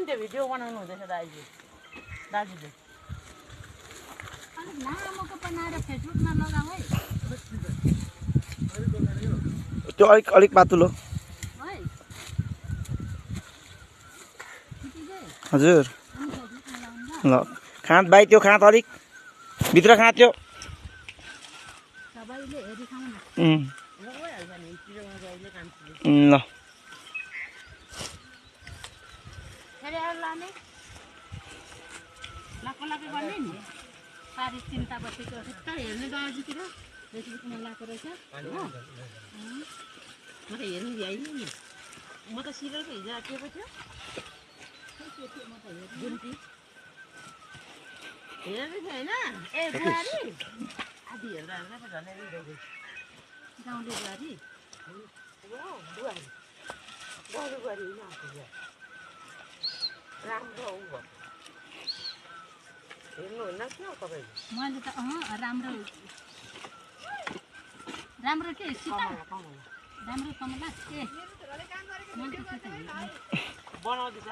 त्यो भिडियो बनाउनु हुँदैछ दाजुले अलिक लामोको बनाएर फेसबुकमा लगाऊ है त्यो अलिक पातलो है हजुर ल खाँद भाइ त्यो खाँद अलिक भित्र खाँद त्यो सबैले हेरी खाउँ न ल फेरि अरू लाने लाको गर्ने नि पारिस चिन्ता बसेको त हेर्नु दाजुतिर फेसबुकमा लगाएको रहेछ हो म त हेर्नु भ्याइनँ नि म त सिरियलको हिजो आएको थियो म त हेर्नु हेर्दै थियो होइन ए बुहारी आधी हेर्दा हेर्दा त झन् गाउँले बुहारी बुहारी बुहारी होइन राम्रो ऊ भयो हेर्नुहुन्न के हो तपाईँले मैले त राम्रो राम्रो के सीता राम्रो कमला के बनाउँदैछ